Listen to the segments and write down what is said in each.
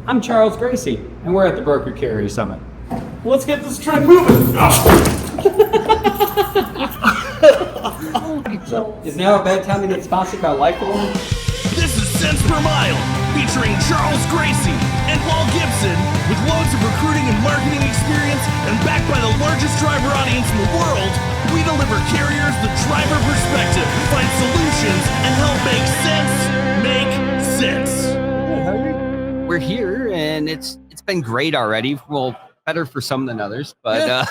I'm Charles Gracie, and we're at the Broker Carrier Summit. Let's get this train moving! So, is now a bad time to get sponsored by Lifecore? This is Cents Per Mile, featuring Charles Gracie and Paul Gibson, with loads of recruiting and marketing experience and backed by the largest driver audience in the world. We deliver carriers the driver perspective, find solutions, and help make sense. We're here, and it's been great already. Well, better for some than others, but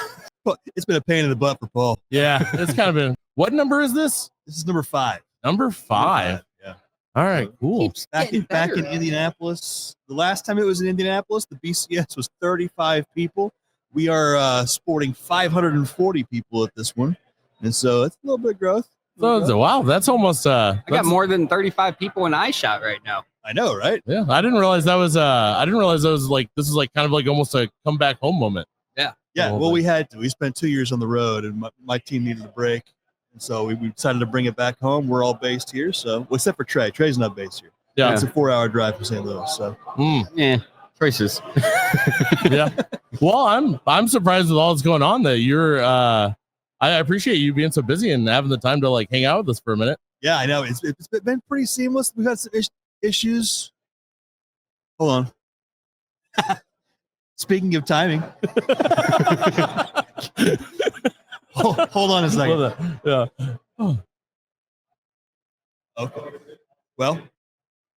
it's been a pain in the butt for Paul. Yeah, it's kind of been. What number is this? This is number 5. Number 5. Yeah. All right, cool. Back in Indianapolis, the last time it was in Indianapolis, the BCS was 35 people. We are sporting 540 people at this one, and so it's a little bit of growth. So, wow, that's almost. I got more than 35 people in iShot right now. I know, right? Yeah, I didn't realize that was. I didn't realize that was like this is like kind of like almost a come back home moment. Yeah. Yeah. Well, we had to. We spent 2 years on the road, and my team needed a break. So we decided to bring it back home. We're all based here, so except for Trey. Trey's not based here. Yeah, it's a 4-hour drive from St. Louis. So yeah, choices. Yeah. Well, I'm surprised with all that's going on. That you're. I appreciate you being so busy and having the time to like hang out with us for a minute. Yeah, I know it's been pretty seamless. We've had some issues. Hold on. Speaking of timing. Hold on a second. Yeah. Okay. Well,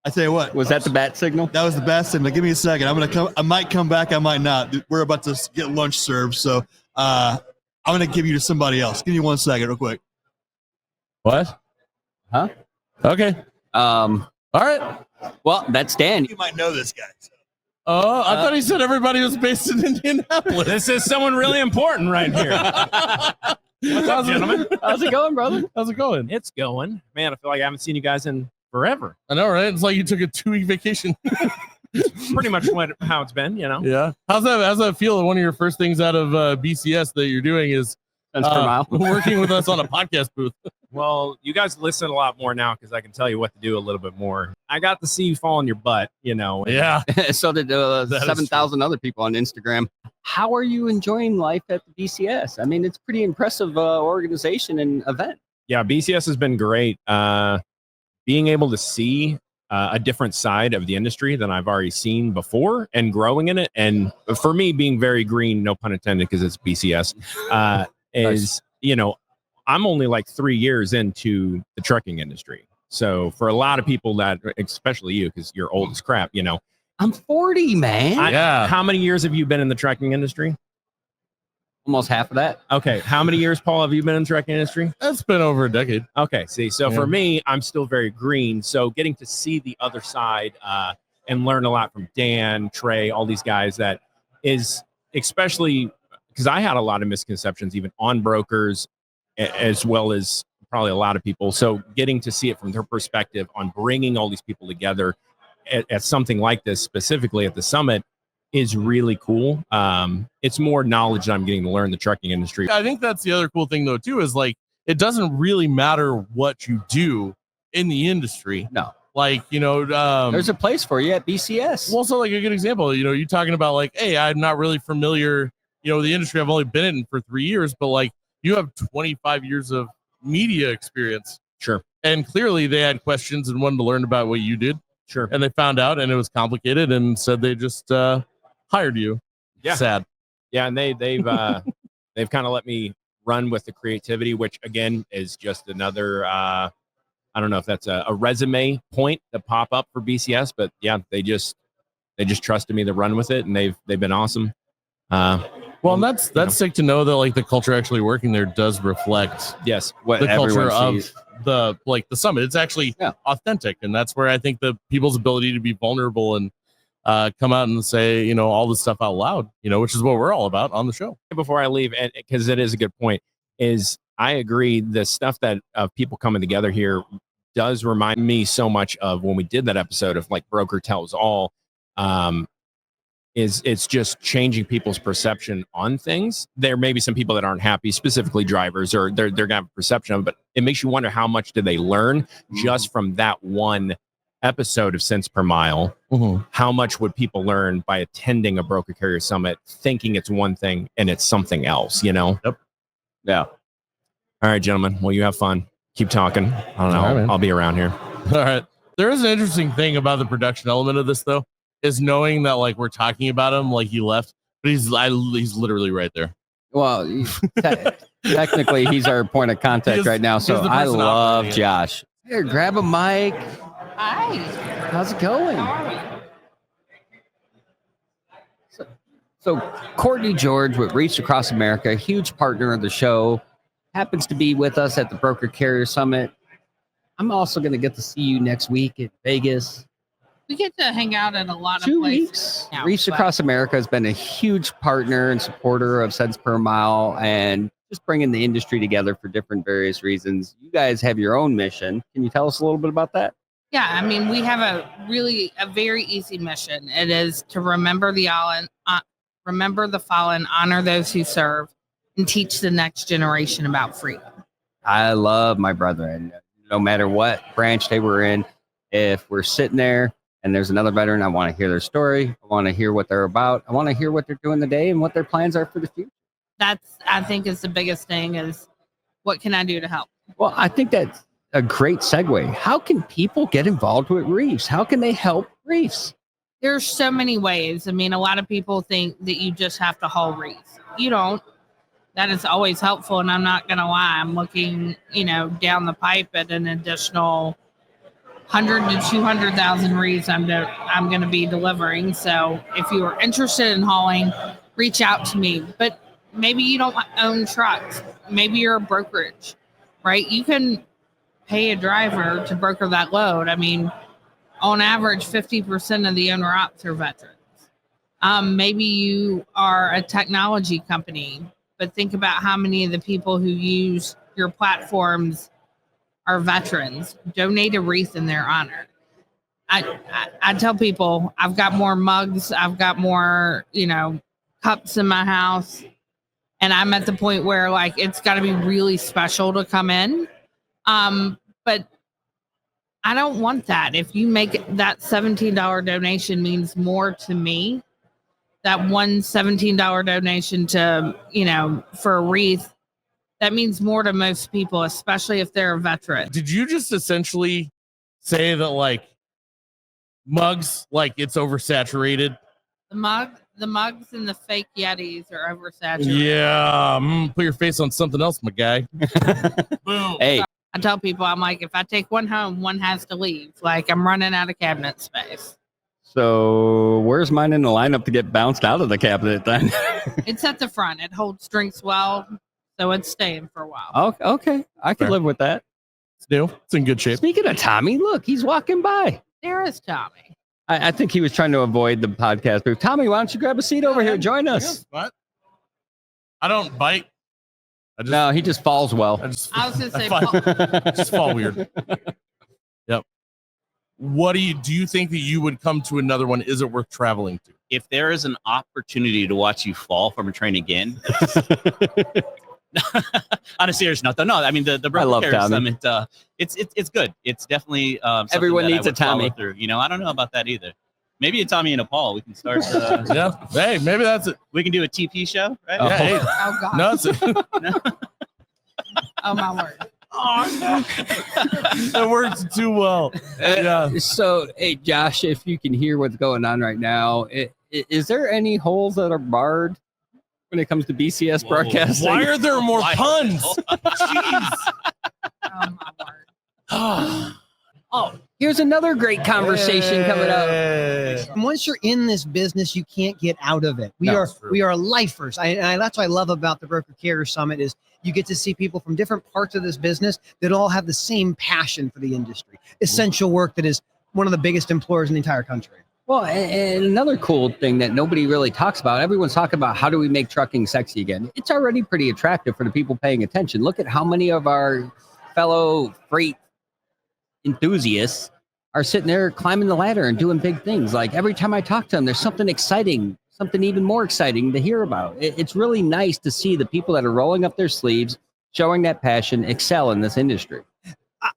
I tell you what. Was that the bat signal? That was the bat signal. Give me a second. I might come back. I might not. We're about to get lunch served, so I'm gonna give you to somebody else. Give me 1 second, real quick. What? Huh? Okay. All right. Well, that's Dan. You might know this guy. So. Oh, I thought he said everybody was based in Indianapolis. This is someone really important right here. What's up, gentlemen? How's it going, brother? How's it going? It's going. Man, I feel like I haven't seen you guys in forever. I know, right? It's like you took a 2-week vacation. Pretty much how it's been, you know? Yeah. How's that feel? One of your first things out of BCS that you're doing is working with us on a podcast booth. Well, you guys listen a lot more now because I can tell you what to do a little bit more. I got to see you fall on your butt, you know. Yeah. So did 7,000 other people on Instagram. How are you enjoying life at the BCS? I mean, it's pretty impressive organization and event. Yeah, BCS has been great. Being able to see a different side of the industry than I've already seen before and growing in it. And for me, being very green, no pun intended, because it's BCS, is, you know, I'm only like 3 years into the trucking industry. So for a lot of people that, especially you, because you're old as crap, you know. I'm 40, man. Yeah. How many years have you been in the trucking industry? Almost half of that. Okay. How many years, Paul, have you been in the trucking industry? That's been over a decade. Okay. See, so for me, I'm still very green. So getting to see the other side and learn a lot from Dan, Trey, all these guys, that is especially because I had a lot of misconceptions even on brokers, as well as probably a lot of people. So getting to see it from their perspective on bringing all these people together at something like this, specifically at the summit, is really cool. It's more knowledge that I'm getting to learn the trucking industry. I think that's the other cool thing, though, too, is like it doesn't really matter what you do in the industry. No. Like, you know, there's a place for you at BCS. Well, so like a good example, you know, you're talking about like, hey, I'm not really familiar, you know, the industry. I've only been in for 3 years, but like you have 25 years of media experience. Sure. And clearly they had questions and wanted to learn about what you did. Sure. And they found out and it was complicated and said they just hired you. Yeah. Sad. Yeah. And they've they've kind of let me run with the creativity, which again is just another, I don't know if that's a resume point to pop up for BCS, but yeah, they just trusted me to run with it, and they've been awesome. Well, and that's sick to know that like the culture actually working there does reflect what the culture of sees. the summit. It's actually authentic, and that's where I think the people's ability to be vulnerable and come out and say, you know, all this stuff out loud, you know, which is what we're all about on the show. Before I leave, and because it is a good point, is I agree the stuff that of people coming together here does remind me so much of when we did that episode of like Broker Tells All. It's just changing people's perception on things. There may be some people that aren't happy, specifically drivers, or they're gonna have a perception of it, but it makes you wonder how much did they learn just from that one episode of Cents Per Mile, how much would people learn by attending a broker carrier summit, thinking it's one thing and it's something else, you know? Yep. Yeah. All right, gentlemen. Well, you have fun. Keep talking. I don't know. All right, I'll be around here. All right. There is an interesting thing about the production element of this, though, is knowing that like we're talking about him like he left, but he's literally right there. Well, technically, he's our point of contact right now. So I love Josh. Here, grab a mic. Hi. How's it going? So Courtney George with Wreaths Across America, a huge partner of the show, happens to be with us at the Broker Carrier Summit. I'm also going to get to see you next week in Vegas. We get to hang out at a lot of 2 places. weeks. now, Wreaths but Across America has been a huge partner and supporter of Cents Per Mile and just bringing the industry together for different various reasons. You guys have your own mission. Can you tell us a little bit about that? Yeah, I mean, we have a very easy mission. It is to remember the fallen, honor those who serve, and teach the next generation about freedom. I love my brethren. No matter what branch they were in, if we're sitting there and there's another veteran, I want to hear their story. I want to hear what they're about. I want to hear what they're doing today and what their plans are for the future. That's, I think, is the biggest thing is what can I do to help? Well, I think that's a great segue. How can people get involved with Wreaths? How can they help Wreaths? There's so many ways. I mean, a lot of people think that you just have to haul wreaths. You don't. That is always helpful, and I'm not going to lie. I'm looking, down the pipe at an additional 100 to 200,000 wreaths I'm going to be delivering. So if you are interested in hauling, reach out to me. But maybe you don't own trucks. Maybe you're a brokerage, right? You can pay a driver to broker that load. I mean, on average, 50% of the owner ops are veterans. Maybe you are a technology company, but think about how many of the people who use your platforms are veterans. Donate a wreath in their honor. I tell people I've got more mugs, I've got more, cups in my house, and I'm at the point where like it's got to be really special to come in. But I don't want that. If you make that $17 donation means more to me, that one $17 donation to, for a wreath, that means more to most people, especially if they're a veteran. Did you just essentially say that like mugs, like it's oversaturated? The mugs and the fake Yetis are oversaturated. Yeah. Put your face on something else, my guy. Boom. Hey, I tell people, I'm like, if I take one home, one has to leave. Like, I'm running out of cabinet space. so where's mine in the lineup to get bounced out of the cabinet then? It's at the front. It holds drinks well, so it's staying for a while. Okay. I can Fair. live with that. It's new. It's in good shape. Speaking of Tommy, look, he's walking by. There is Tommy. I think he was trying to avoid the podcast booth. Tommy, why don't you grab a seat over here? Join us. What? I don't bite. No, he just falls well. I was going to say, I just fall weird. Yep. What do you think that you would come to another one? Is it worth traveling to? If there is an opportunity to watch you fall from a train again, on a serious note, though, no, I mean the Broker Carrier Summit, it's good. It's definitely Everyone needs a Tommy. Through. I don't know about that either. Maybe a Tommy and a Paul. We can start. Yeah. Hey, maybe that's it. We can do a TP show, right? Yeah, hey. oh, God. No, it's Oh, my word. that works too well. Yeah. So, hey, Josh, if you can hear what's going on right now, is there any holes that are barred when it comes to BCS broadcasting? Why are there more puns? Oh, my word. Oh, here's another great conversation coming up. And once you're in this business, you can't get out of it. We are lifers. That's what I love about the Broker Carrier Summit is you get to see people from different parts of this business that all have the same passion for the industry. Essential work that is one of the biggest employers in the entire country. Well, and another cool thing that nobody really talks about, everyone's talking about how do we make trucking sexy again? It's already pretty attractive for the people paying attention. Look at how many of our fellow freight enthusiasts are sitting there climbing the ladder and doing big things. Like every time I talk to them, there's something exciting, something even more exciting to hear about. It's really nice to see the people that are rolling up their sleeves, showing that passion, excel in this industry.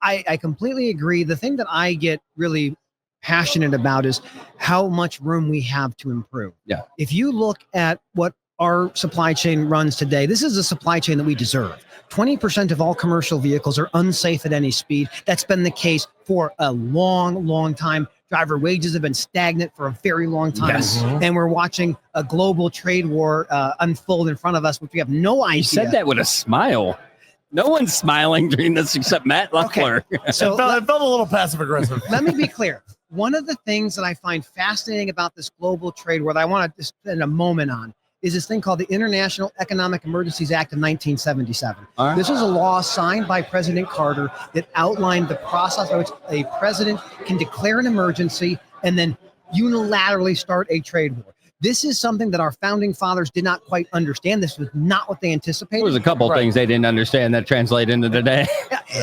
I completely agree. The thing that I get really passionate about is how much room we have to improve. Yeah. If you look at what our supply chain runs today, this is a supply chain that we deserve. 20% of all commercial vehicles are unsafe at any speed. That's been the case for a long, long time. Driver wages have been stagnant for a very long time. Yes. And we're watching a global trade war unfold in front of us, which we have no idea. You said that with a smile. No one's smiling during this except Matt Leffler. Okay. So it felt a little passive aggressive. let me be clear. One of the things that I find fascinating about this global trade war that I want to spend a moment on is this thing called the International Economic Emergencies Act of 1977. This was a law signed by President Carter that outlined the process by which a president can declare an emergency and then unilaterally start a trade war. This is something that our founding fathers did not quite understand. This was not what they anticipated. There was a couple of things they didn't understand that translate into today.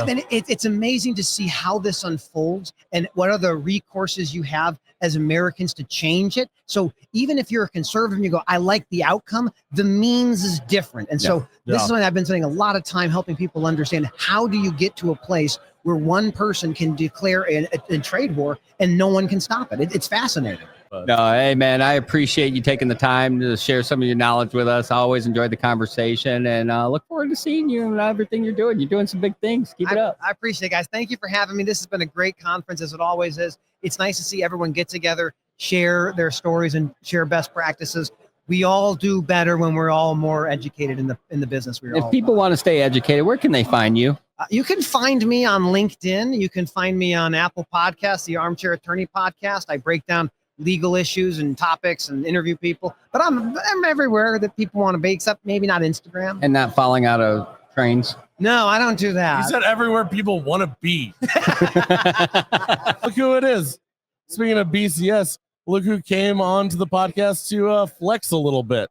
And it's amazing to see how this unfolds and what are the recourses you have as Americans to change it. So even if you're a conservative and you go, I like the outcome, the means is different. And so this is something I've been spending a lot of time helping people understand. How do you get to a place where one person can declare a trade war and no one can stop it? It's fascinating. No, hey man, I appreciate you taking the time to share some of your knowledge with us. I always enjoyed the conversation and look forward to seeing you and everything you're doing. You're doing some big things. Keep it up. I appreciate it, guys. Thank you for having me. This has been a great conference, as it always is. It's nice to see everyone get together, share their stories, and share best practices. We all do better when we're all more educated in the business. If people want to stay educated, where can they find you? You can find me on LinkedIn. You can find me on Apple Podcasts, the Armchair Attorney Podcast. I break down legal issues and topics and interview people, but I'm everywhere that people want to be, except maybe not Instagram. And not falling out of trains. No, I don't do that. You said everywhere people want to be. Look who it is. Speaking of BCS, look who came on to the podcast to flex a little bit.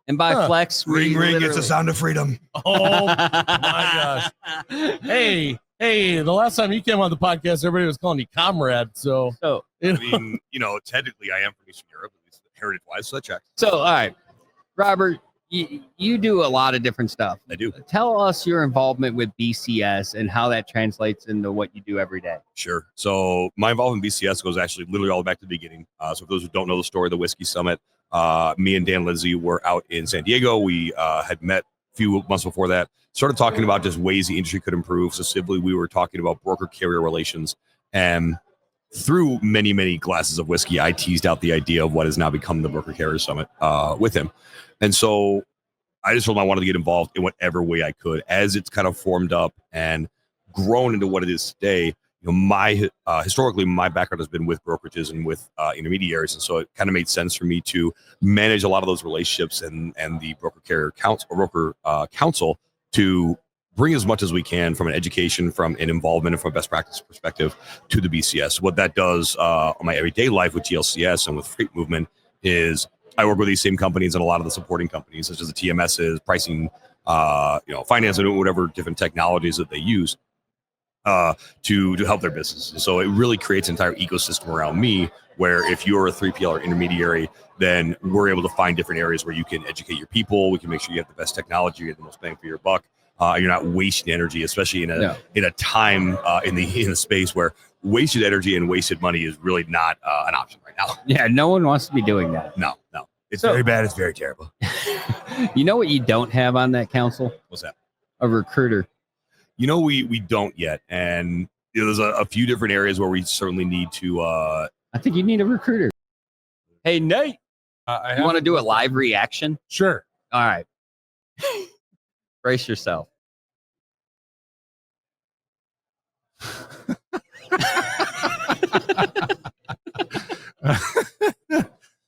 And by flex, ring, it's a sound of freedom. Oh my gosh. Hey, the last time you came on the podcast, everybody was calling you comrade. So I mean, technically I am from Eastern Europe, at least heritage-wise, so that checks. So, all right, Robert, you do a lot of different stuff. I do. Tell us your involvement with BCS and how that translates into what you do every day. Sure. So my involvement in BCS goes actually literally all the way back to the beginning. So for those who don't know the story of the Whiskey Summit, me and Dan Lindsey were out in San Diego. We had met a few months before that, started talking about just ways the industry could improve. So simply, we were talking about broker-carrier relations. And through many, many glasses of whiskey, I teased out the idea of what has now become the Broker-Carrier Summit with him. And so I just told him I wanted to get involved in whatever way I could. As it's kind of formed up and grown into what it is today, historically, my background has been with brokerages and with intermediaries. And so it kind of made sense for me to manage a lot of those relationships and the broker-carrier council to bring as much as we can from an education, from an involvement, and from a best practice perspective to the BCS. What that does on my everyday life with GLCS and with Freight Movement is I work with these same companies and a lot of the supporting companies, such as the TMSs, pricing, finance, and whatever different technologies that they use to help their businesses. So it really creates an entire ecosystem around me where if you're a 3PL or intermediary, then we're able to find different areas where you can educate your people. We can make sure you have the best technology, you get the most bang for your buck. You're not wasting energy, especially in a time in the space where wasted energy and wasted money is really not an option right now. Yeah, no one wants to be doing that. No. It's very bad. It's very terrible. You know what you don't have on that council? What's that? A recruiter. We don't yet. And there's a few different areas where we certainly need to. I think you need a recruiter. Hey, Nate. You want to do a live reaction? Sure. All right. Brace yourself.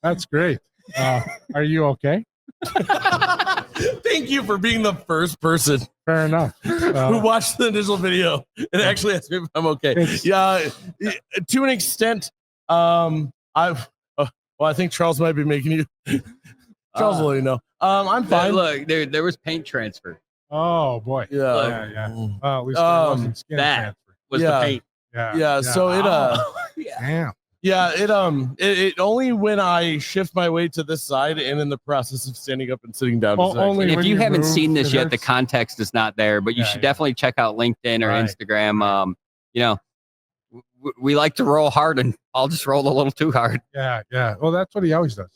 That's great. Are you okay? Thank you for being the first person. Fair enough. Who watched the initial video and actually asked me if I'm okay. Yeah, to an extent, I think Charles might be making you. Charles will let you know. I'm fine. Look, there was paint transfer. Oh boy. Yeah. Well, at least there wasn't skin transfer. Was the paint. Yeah. So it Damn. Yeah, it only when I shift my weight to this side and in the process of standing up and sitting down. Only if you haven't seen this yet, hurts. the context is not there, but you should definitely check out LinkedIn or Instagram. we like to roll hard, and I'll just roll a little too hard. Yeah, yeah. Well, that's what he always does.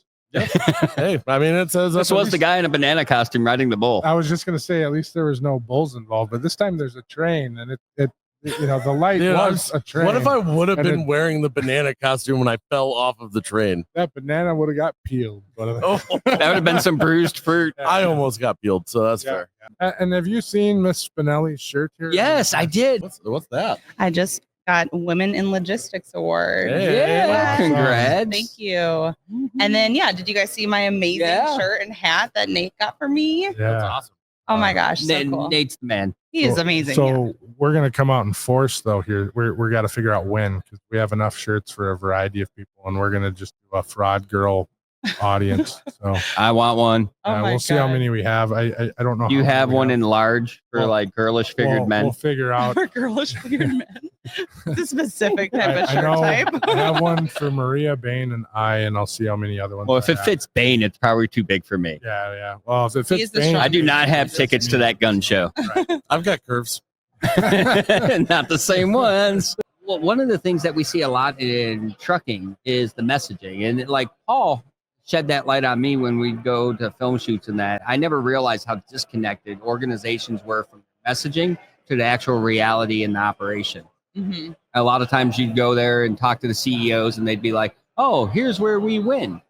Hey, I mean, it says This was the guy in a banana costume riding the bull. I was just gonna say, at least there was no bulls involved, but this time there's a train, and it the light was a train. What if I would have and been wearing the banana costume when I fell off of the train? that banana would have got peeled? But Oh, That would have been some bruised fruit. I almost got peeled, so that's fair. And have you seen Miss Spinelli's shirt here? Yes, I did. What's that? I just got Women in Logistics Award. Hey, Yeah, congrats. Thank you. And then, did you guys see my amazing shirt and hat that Nate got for me? Yeah. That's awesome. Oh my gosh, so cool. Nate's the man. He is amazing. So we're gonna come out in force though. Here we're got to figure out when, because we have enough shirts for a variety of people, and we're gonna just do a fraud girl audience. So I want one. we'll see how many we have. I don't know. Do you how have many we one have. in large for like girlish figured men? We'll figure out. For girlish figured men. It's a specific type of I shirt know. type. I have one for Maria, Bain, and I'll see how many other ones. Well, if I it have. fits Bain, it's probably too big for me. Yeah. Well, if it He fits is the Bain, I do not have tickets to that gun show. I've got curves. Not the same ones. Well, one of the things that we see a lot in trucking is the messaging. And like Paul shed that light on me when we go to film shoots and that. I never realized how disconnected organizations were from messaging to the actual reality in the operation. Mm-hmm. A lot of times you'd go there and talk to the CEOs and they'd be like, oh, here's where we win.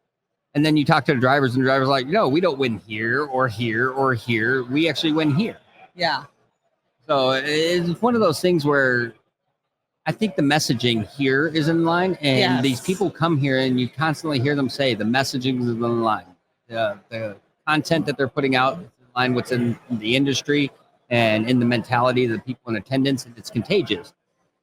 And then you talk to the drivers and the drivers are like, no, we don't win here or here or here. We actually win here. Yeah. So it's one of those things where I think the messaging here is in line, and these people come here and you constantly hear them say the messaging is in line. The content that they're putting out is in line with what's in the industry and in the mentality of the people in attendance, and it's contagious.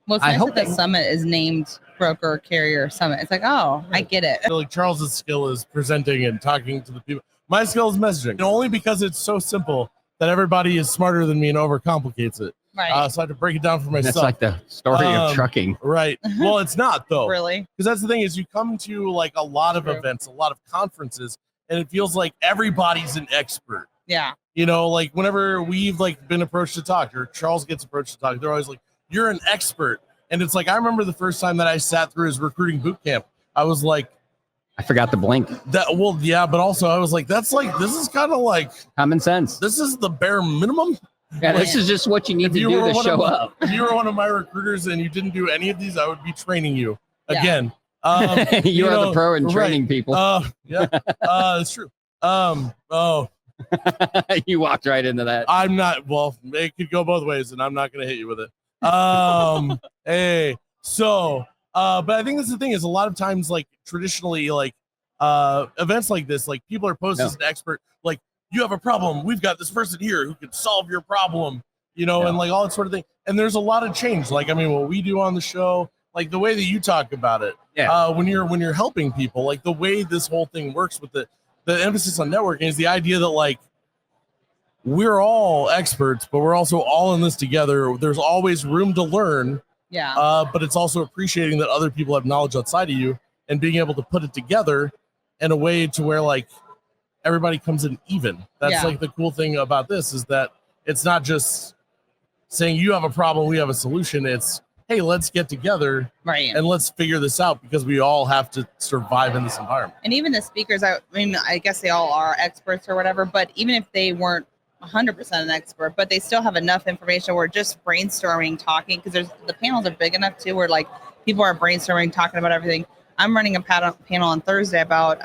Well, it's I nice hope that the summit is named Broker Carrier Summit. It's like, oh, I get it. I feel like Charles's skill is presenting and talking to the people. My skill is messaging, and only because it's so simple that everybody is smarter than me and overcomplicates it. Right. So I have to break it down for myself. That's like the story of trucking. Right. Well, it's not though. Really? Because that's the thing is you come to like a lot of events, a lot of conferences, and it feels like everybody's an expert. Yeah. You know, like whenever we've like been approached to talk, or Charles gets approached to talk, they're always like, "You're an expert." And it's like I remember the first time that I sat through his recruiting boot camp, I was like, I forgot to blink. "That well, yeah," but also I was like, "That's like this is kind of like common sense. This is the bare minimum." Yeah, this is just what you need to do to show up. If you were one of my recruiters and you didn't do any of these, I would be training you again. You are the pro in training people. Yeah, it's true. You walked right into that. I'm not. Well, it could go both ways, and I'm not going to hit you with it. Hey, so, but I think that's the thing is a lot of times, like traditionally, like events like this, like people are posted as an expert, like. You have a problem. We've got this person here who can solve your problem, you know, and like all that sort of thing. And there's a lot of change. Like, I mean, what we do on the show, like the way that you talk about it, when you're helping people, like the way this whole thing works with the emphasis on networking is the idea that like we're all experts, but we're also all in this together. There's always room to learn. Yeah. But it's also appreciating that other people have knowledge outside of you and being able to put it together in a way to where like everybody comes in even. That's like the cool thing about this is that it's not just saying you have a problem, we have a solution. It's, hey, let's get together and let's figure this out because we all have to survive in this environment. And even the speakers, I mean, I guess they all are experts or whatever, but even if they weren't 100% an expert, but they still have enough information where just brainstorming, talking, because the panels are big enough too, where like people are brainstorming, talking about everything. I'm running a panel on Thursday about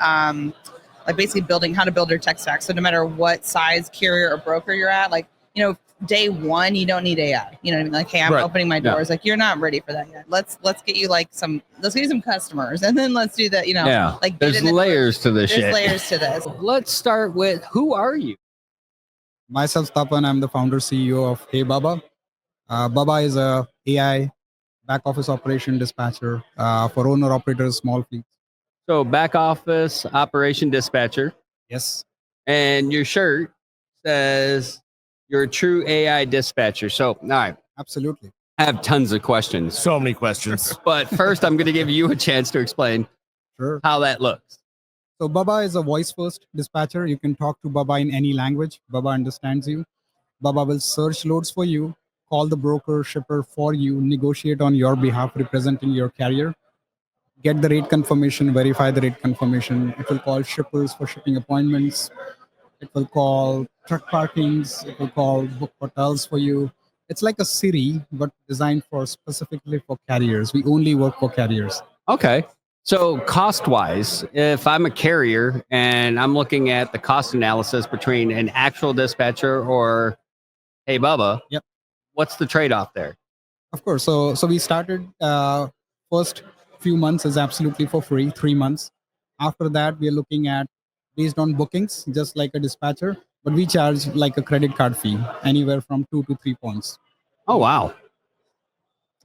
like basically how to build your tech stack. So no matter what size carrier or broker you're at, like, you know, day one, you don't need AI. You know what I mean? Like, hey, I'm opening my doors. Like, you're not ready for that yet. Let's get you like let's get you some customers, and then let's do that. You know, like there's layers to this shit. There's layers to this. Let's start with who are you? Myself, Tapan. I'm the founder CEO of Hey Bubba. Bubba is a AI back office operation dispatcher for owner operators, small fleets. So back office operation dispatcher. Yes. And your shirt says you're a true AI dispatcher. So, all right. Absolutely. I have tons of questions. So many questions. But first, I'm going to give you a chance to explain how that looks. So Bubba is a voice-first dispatcher. You can talk to Bubba in any language. Bubba understands you. Bubba will search loads for you. call the broker shipper for you, negotiate on your behalf, representing your carrier, get the rate confirmation, verify the rate confirmation. It will call shippers for shipping appointments. It will call truck parkings. It will call book hotels for you. It's like a Siri, but designed for specifically for carriers. We only work for carriers. Okay. So cost wise, if I'm a carrier and I'm looking at the cost analysis between an actual dispatcher or Hey Bubba, yep, what's the trade-off there? Of course. So we started first few months is absolutely for free, 3 months. After that, we are looking at based on bookings, just like a dispatcher, but we charge like a credit card fee, anywhere from 2 to 3 points. Oh, wow.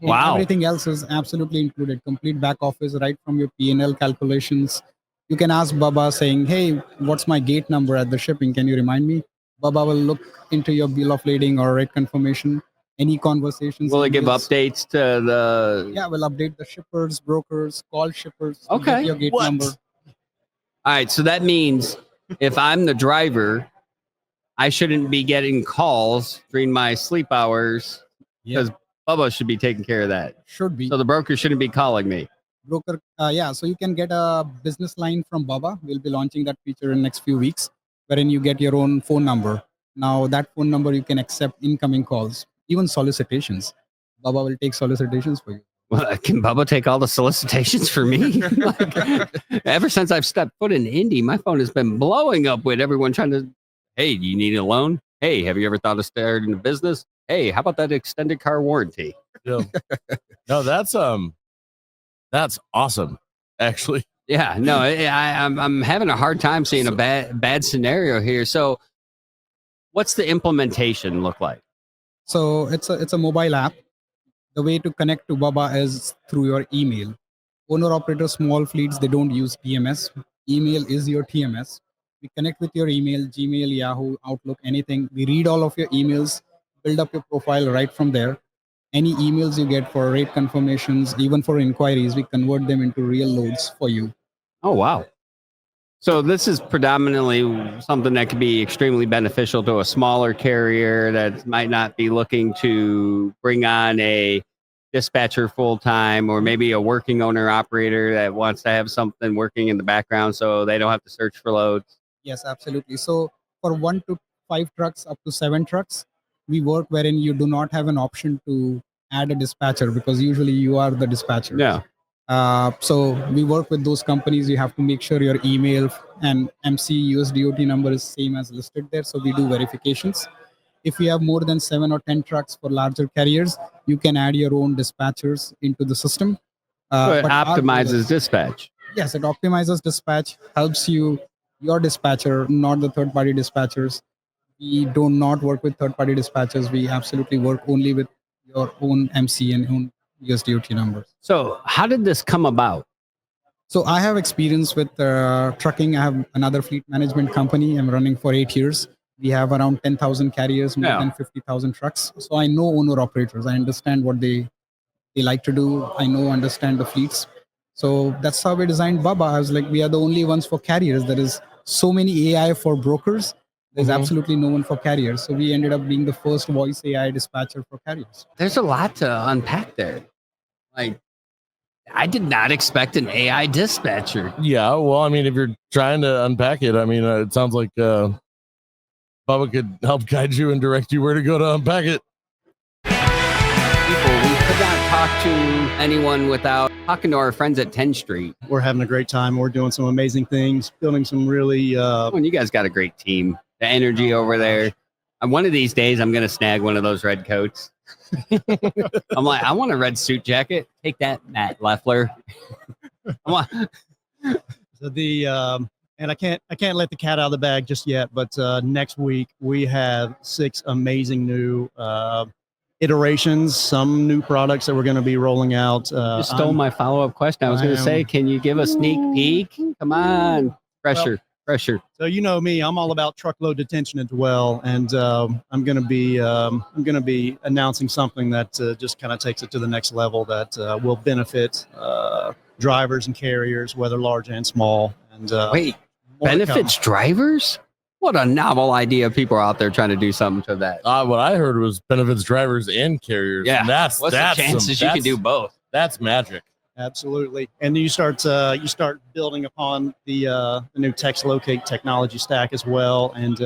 And Wow. everything else is absolutely included, complete back office, right from your P&L calculations. You can ask Bubba saying, hey, what's my gate number at the shipping? Can you remind me? Bubba will look into your bill of lading or rate confirmation. Any conversations? Will it give updates to the... Yeah, we'll update the shippers, brokers, call shippers. Okay. Your gate What? number. All right. So that means if I'm the driver, I shouldn't be getting calls during my sleep hours because Bubba should be taking care of that. Should be. So the broker shouldn't be calling me. Broker, yeah. So you can get a business line from Bubba. We'll be launching that feature in next few weeks, wherein you get your own phone number. Now that phone number, you can accept incoming calls, even solicitations. Bubba will take solicitations for you. Well, can Bubba take all the solicitations for me? Ever since I've stepped foot in Indy, my phone has been blowing up with everyone trying to, hey, do you need a loan? Hey, have you ever thought of starting a business? Hey, how about that extended car warranty? Yeah. No, that's awesome, actually. Yeah, no, I'm having a hard time seeing a bad scenario here. So, what's the implementation look like? So it's a mobile app. The way to connect to Bubba is through your email. Owner operator small fleets, they don't use TMS. Email is your TMS. We connect with your email, Gmail, Yahoo, Outlook, anything. We read all of your emails, build up your profile right from there. Any emails you get for rate confirmations, even for inquiries, we convert them into real loads for you. Oh, wow. So this is predominantly something that could be extremely beneficial to a smaller carrier that might not be looking to bring on a dispatcher full-time, or maybe a working owner operator that wants to have something working in the background so they don't have to search for loads. Yes, absolutely. So for 1 to 5 trucks, up to 7 trucks, we work wherein you do not have an option to add a dispatcher, because usually you are the dispatcher. Yeah. So we work with those companies. You have to make sure your email and MC USDOT number is same as listed there. So we do verifications. If you have more than 7 or 10 trucks for larger carriers, you can add your own dispatchers into the system. So it but optimizes dispatch. Yes, it optimizes dispatch, helps you, your dispatcher, not the third-party dispatchers. We do not work with third-party dispatchers. We absolutely work only with your own MC and own USDOT numbers. So how did this come about? So I have experience with trucking. I have another fleet management company. I'm running for 8 years. We have around 10,000 carriers, more than 50,000 trucks. So I know owner operators. I understand what they like to do. I understand the fleets. So that's how we designed Bubba. I was like, we are the only ones for carriers. There is so many AI for brokers. There's absolutely no one for carriers. So we ended up being the first voice AI dispatcher for carriers. There's a lot to unpack there. Like, I did not expect an AI dispatcher. Yeah, well, I mean, if you're trying to unpack it, I mean, it sounds like Bubba could help guide you and direct you where to go to unpack it. People, we could not talk to anyone without talking to our friends at Tenstreet. We're having a great time. We're doing some amazing things, building some really... you guys got a great team. The energy over there. And one of these days, I'm going to snag one of those red coats. I'm like, I want a red suit jacket. Take that, Matt Leffler. So and I can't let the cat out of the bag just yet, but next week we have 6 amazing new iterations, some new products that we're going to be rolling out. You stole my follow-up question. I was going to say, can you give a sneak peek? Come on. Pressure. So you know me, I'm all about truckload detention as well, and I'm going to be announcing something that just kind of takes it to the next level that will benefit drivers and carriers, whether large and small. And wait, benefits drivers? What a novel idea. People are out there trying to do something to that. What I heard was benefits drivers and carriers. Yeah. And that's What's the chances you can do both? That's magic. Absolutely. And you start building upon the new text locate technology stack as well. And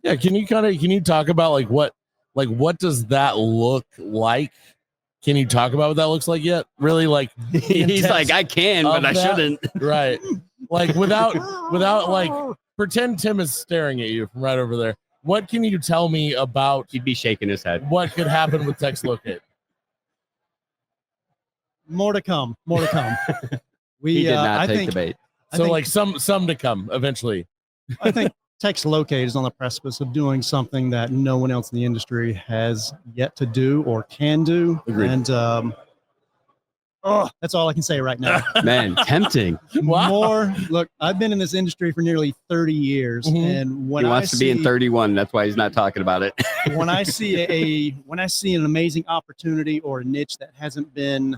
yeah, can you talk about what does that look like? Can you talk about what that looks like yet? Really, like he's like, I can, but I shouldn't. Right. Like without like pretend Tim is staring at you from right over there. What can you tell me about? He'd be shaking his head. What could happen with text locate? More to come. He did not take the bait. So like some to come eventually. I think text locate is on the precipice of doing something that no one else in the industry has yet to do or can do. Agreed. And that's all I can say right now. Man, tempting. More. Look, I've been in this industry for nearly 30 years, and when he wants to be in 31, that's why he's not talking about it. when I see an amazing opportunity or a niche that hasn't been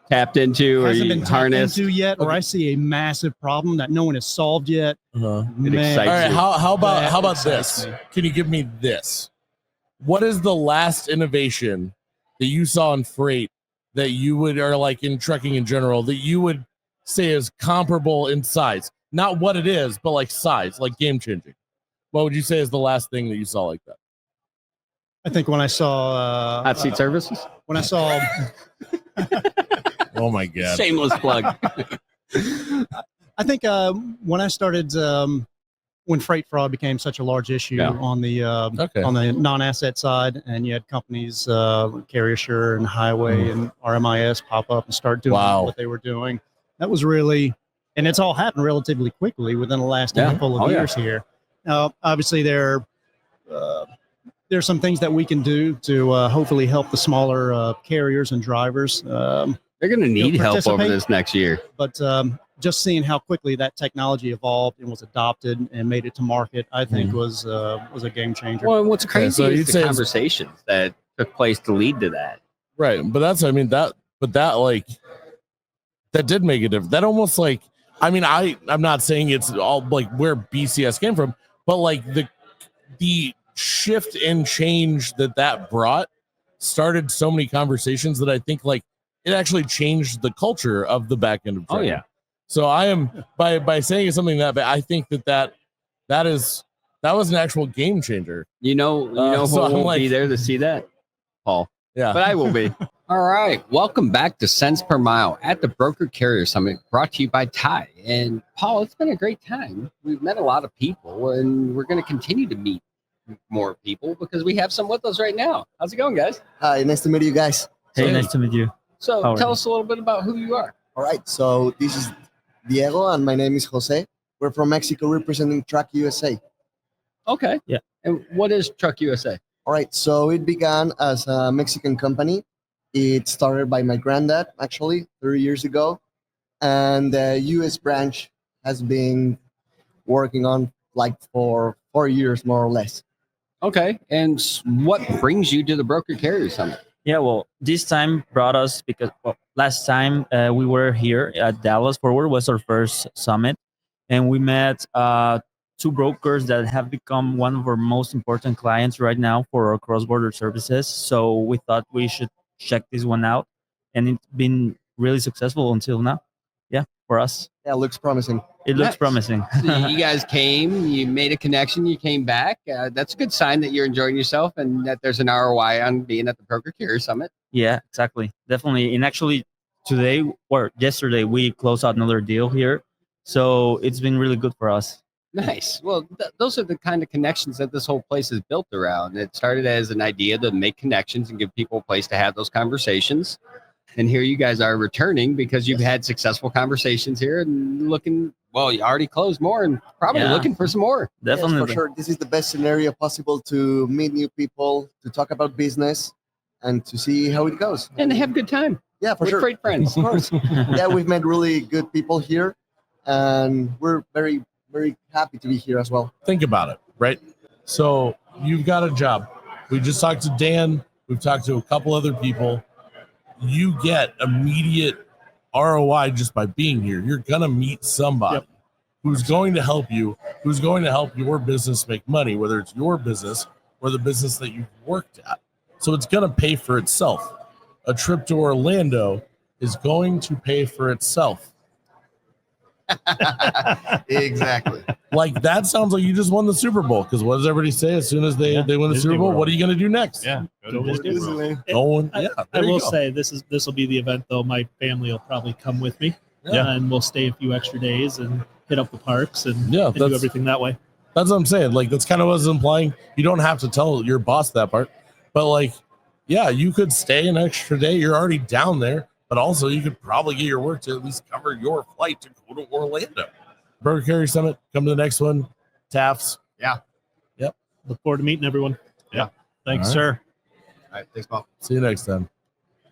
tapped into or harnessed yet, or I see a massive problem that no one has solved yet. Man, all right, how about this? Can you give me this? What is the last innovation that you saw in freight that you would, or like in trucking in general, that you would say is comparable in size? Not what it is, but like size, like game changing. What would you say is the last thing that you saw like that? I think when I saw hot seat services. When I saw oh my god, shameless plug. I think when I started when freight fraud became such a large issue on the non-asset side, and you had companies CarrierSure and Highway and RMIS pop up and start doing what they were doing. That was really, and it's all happened relatively quickly within the last handful of years here. Now, obviously, there's some things that we can do to hopefully help the smaller carriers and drivers. They're going to need help over this next year. But just seeing how quickly that technology evolved and was adopted and made it to market, I think was a game changer. Well, and what's crazy is the conversations that took place to lead to that. Right, but that did make a difference. That almost like, I'm not saying it's all like where BCS came from, but like the shift and change that brought started so many conversations that I think like it actually changed the culture of the back end of trucking. Oh yeah. So I am by saying something that, but I think that was an actual game changer. You know who won't be there to see that? Paul. Yeah. But I will be. All right. Welcome back to Cents Per Mile at the Broker Carrier Summit, brought to you by Tai. And Paul, it's been a great time. We've met a lot of people, and we're going to continue to meet more people because we have some with us right now. How's it going, guys? Hi, nice to meet you guys. Hey, nice to meet you. So tell us a little bit about who you are. All right. So this is Diego, and my name is Jose. We're from Mexico, representing Truck USA. Okay. Yeah. And what is Truck USA? All right. So it began as a Mexican company. It started by my granddad, actually, 30 years ago. And the U.S. branch has been working on like for 4 years, more or less. Okay. And what brings you to the Broker Carrier Summit? Yeah, well, this time brought us because last time we were here at Dallas Forward was our first summit, and we met two brokers that have become one of our most important clients right now for our cross-border services. So we thought we should check this one out, and it's been really successful until now. Yeah, for us. Yeah, it looks promising. It looks promising. So you guys came, you made a connection, you came back. That's a good sign that you're enjoying yourself and that there's an ROI on being at the Broker Carrier Summit. Yeah, exactly. Definitely. And actually today or yesterday, we closed out another deal here. So it's been really good for us. Nice. Well, those are the kind of connections that this whole place is built around. It started as an idea to make connections and give people a place to have those conversations. And here you guys are returning because you've had successful conversations here and looking, well, you already closed more and probably looking for some more. Definitely. Yes, for sure. This is the best scenario possible to meet new people, to talk about business, and to see how it goes. And to have a good time. Yeah, for with sure. Great friends. Of course. Yeah, we've met really good people here, and we're very, very happy to be here as well. Think about it, right? So you've got a job. We just talked to Dan. We've talked to a couple other people. You get immediate ROI just by being here. You're going to meet somebody. who's going to help you, who's going to help your business make money, whether it's your business or the business that you've worked at. So it's going to pay for itself. A trip to Orlando is going to pay for itself. Exactly. Like that sounds like you just won the Super Bowl. Because what does everybody say as soon as they win the Super Bowl? What are you going to do next? Yeah, go to Disney. I will say this will be the event though. My family will probably come with me. Yeah. And we'll stay a few extra days and hit up the parks and do that's- everything that way. That's what I'm saying. Like that's kind of what it's implying. You don't have to tell your boss that part, but like, yeah, you could stay an extra day. You're already down there, but also you could probably get your work to at least cover your flight to go to Orlando. Burger Carrier Summit. Come to the next one. TAFS. Yeah. Yep. Look forward to meeting everyone. Yeah. Thanks, All right. sir. All right. Thanks, Bob. See you next time.